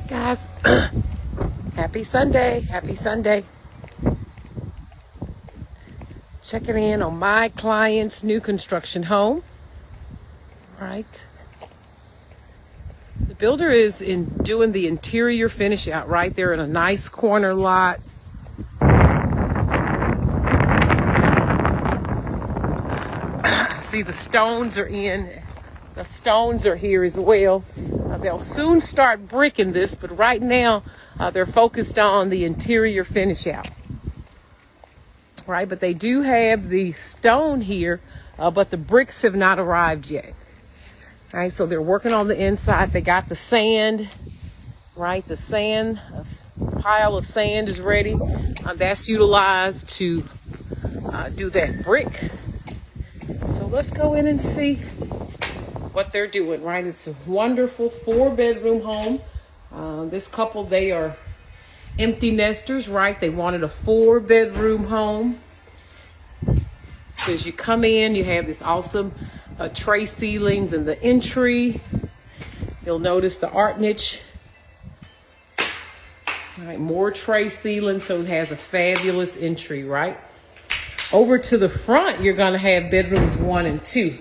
Guys, happy Sunday. Checking in on my client's new construction home. Right. The builder is doing the interior finish out right there in a nice corner lot. See, the stones are in. The stones are here as well. They'll soon start bricking this, but right now they're focused on the interior finish out. Right, but they do have the stone here, but the bricks have not arrived yet. All right, so they're working on the inside. They got the sand, right? The sand, a pile of sand is ready. That's utilized to do that brick. So let's go in and see what they're doing, right? It's a wonderful 4-bedroom home. This couple, they are empty nesters, right? They wanted a 4-bedroom home. So as you come in, you have this awesome tray ceilings in the entry. You'll notice the art niche. All right, more tray ceilings, so it has a fabulous entry, right? Over to the front, you're gonna have bedrooms 1 and 2.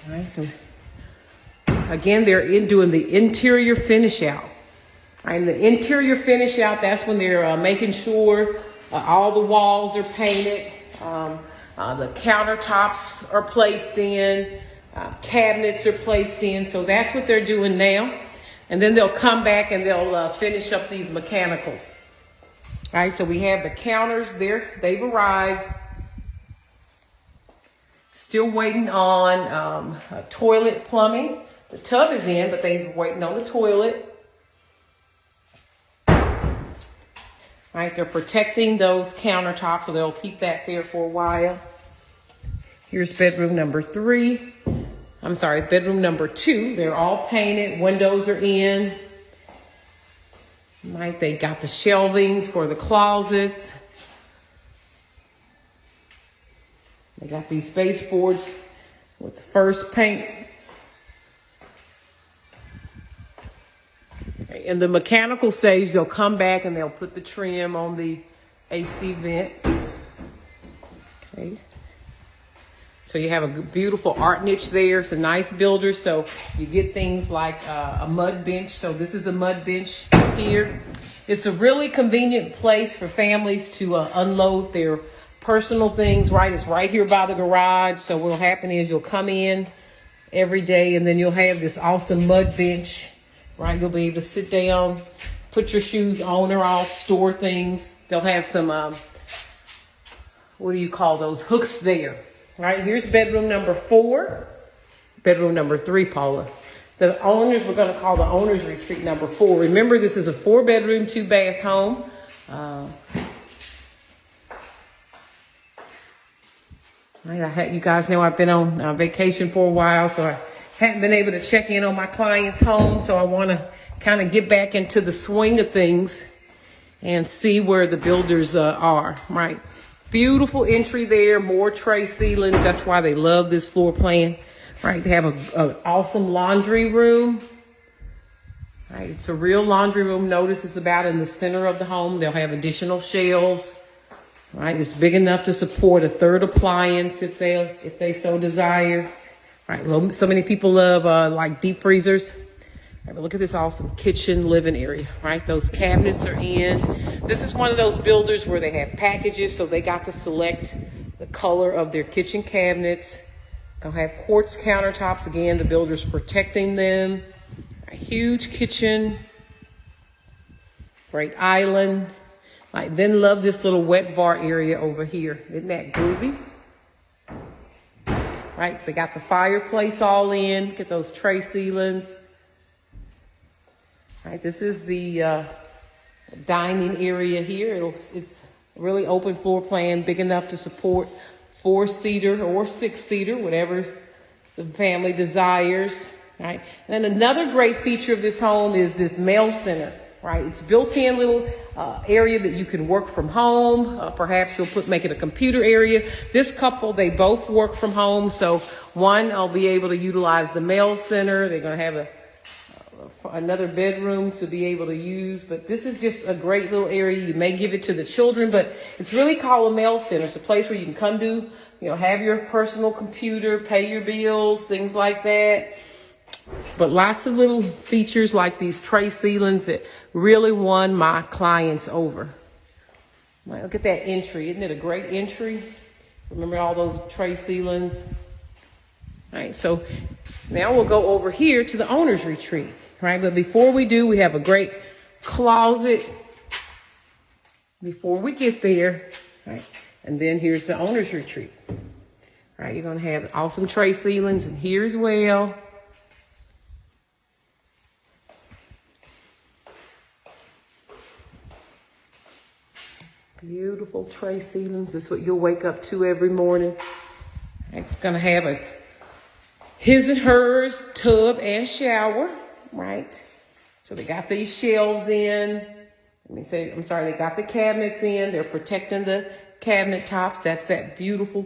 All right, so again, they're doing the interior finish out. All right, and the interior finish out, that's when they're making sure all the walls are painted, the countertops are placed in, cabinets are placed in. So that's what they're doing now. And then they'll come back and they'll finish up these mechanicals. All right, so we have the counters there. They've arrived. Still waiting on toilet plumbing. The tub is in, but they're waiting on the toilet. All right, they're protecting those countertops, so they'll keep that there for a while. Here's bedroom number 3. I'm sorry, bedroom number 2. They're all painted. Windows are in. Right, they got the shelvings for the closets. They got these baseboards with the first paint. In the mechanical stage, they'll come back and they'll put the trim on the AC vent. Okay. So you have a beautiful art niche there. It's a nice builder. So you get things like a mud bench. So this is a mud bench here. It's a really convenient place for families to unload their personal things, right? It's right here by the garage. So what'll happen is you'll come in every day and then you'll have this awesome mud bench, right? You'll be able to sit down, put your shoes on or off, store things. They'll have some, what do you call those, hooks there, right? Here's bedroom number 4, bedroom number 3, Paula. The owners, we're going to call the owner's retreat number 4. Remember, this is a 4-bedroom, 2-bath home. Right, you guys know I've been on vacation for a while, so I haven't been able to check in on my client's home. So I want to kind of get back into the swing of things and see where the builders are, right? Beautiful entry there, more tray ceilings. That's why they love this floor plan, right? They have an awesome laundry room. Right, it's a real laundry room. Notice it's about in the center of the home. They'll have additional shelves. Right, it's big enough to support a 3rd appliance if they so desire. Right, so many people love like deep freezers. Right, but look at this awesome kitchen living area. Right, those cabinets are in. This is one of those builders where they have packages, so they got to select the color of their kitchen cabinets. They'll have quartz countertops. Again, the builder's protecting them. A huge kitchen, great island. I then love this little wet bar area over here. Isn't that groovy? Right, they got the fireplace all in. Look at those tray ceilings. Right, this is the dining area here. It's really open floor plan, big enough to support 4-seater or 6-seater, whatever the family desires. Right, and then another great feature of this home is this mail center. Right, it's built-in little area that you can work from home. Perhaps you'll make it a computer area. This couple, they both work from home. So one, I'll be able to utilize the mail center. They're going to have a another bedroom to be able to use, but this is just a great little area. You may give it to the children, but it's really called a mail center. It's a place where you can come do, have your personal computer, pay your bills, things like that. But lots of little features like these tray ceilings that really won my clients over. Right, look at that entry. Isn't it a great entry? Remember all those tray ceilings? All right, so now we'll go over here to the owner's retreat, right? But before we do, we have a great closet before we get there, right? And then here's the owner's retreat, right? You're gonna have awesome tray ceilings in here as well. Beautiful tray ceilings. This is what you'll wake up to every morning. It's gonna have a his and hers tub and shower, right? So they got these shelves in. They got the cabinets in. They're protecting the cabinet tops. That's that beautiful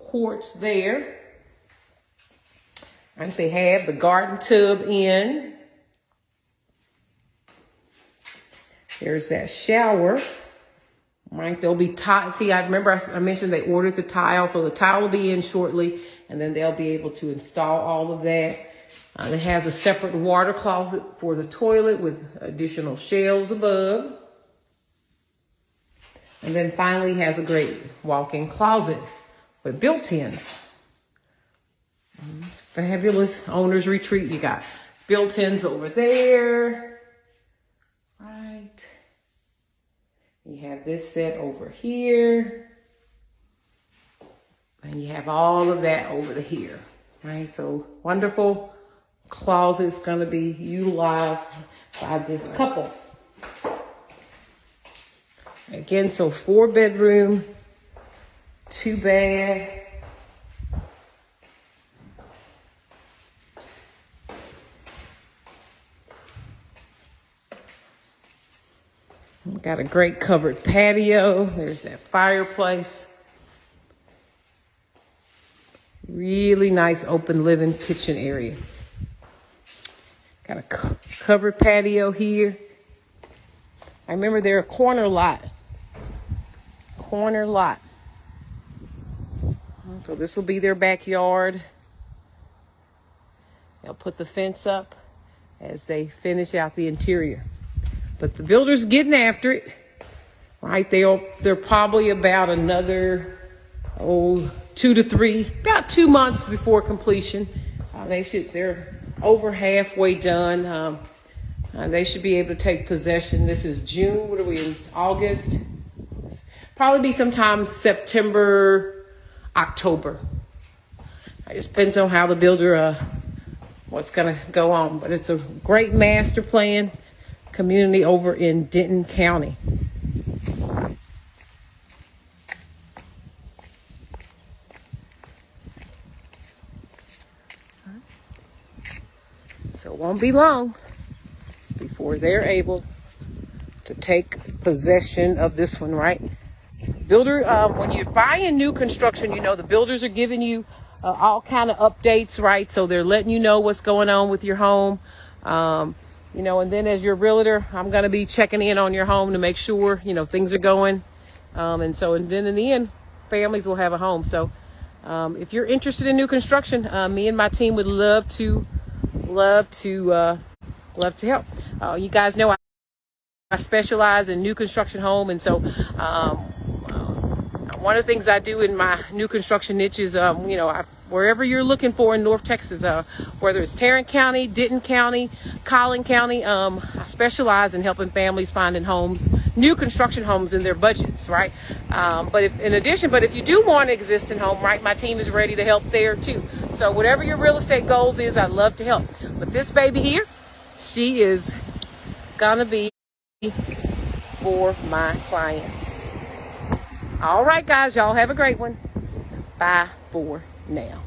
quartz there. Right, they have the garden tub in. There's that shower. Right, there'll be tile. See, I remember I mentioned they ordered the tile, so the tile will be in shortly, and then they'll be able to install all of that. It has a separate water closet for the toilet with additional shelves above. And then finally has a great walk-in closet with built-ins. Fabulous owner's retreat. You got built-ins over there. Right. You have this set over here. And you have all of that over here. Right, so wonderful closet's going to be utilized by this couple. Again, so 4-bedroom, 2-bath. Got a great covered patio. There's that fireplace. Really nice open living kitchen area. Got a covered patio here. I remember they're a corner lot. So this will be their backyard. They'll put the fence up as they finish out the interior. But the builder's getting after it, right? They're probably about another, 2 to 3, about 2 months before completion. They're over halfway done. They should be able to take possession. This is June. What are we in? August? Probably be sometime September, October. It just depends on how the builder, what's going to go on. But it's a great master plan community over in Denton County. So it won't be long before they're able to take possession of this one, right? Builder, when you're buying new construction, the builders are giving you all kind of updates, right? So they're letting you know what's going on with your home. And then as your realtor, I'm going to be checking in on your home to make sure, things are going. And then in the end, families will have a home. So if you're interested in new construction, me and my team would love to help. You guys know I specialize in new construction home. And so one of the things I do in my new construction niche is, wherever you're looking for in North Texas, whether it's Tarrant County, Denton County, Collin County, I specialize in helping families finding homes, new construction homes in their budgets, right? But if you do want an existing home, right, my team is ready to help there too. So whatever your real estate goals is, I'd love to help. But this baby here, she is gonna be for my clients. All right, guys, y'all have a great one. Bye for now.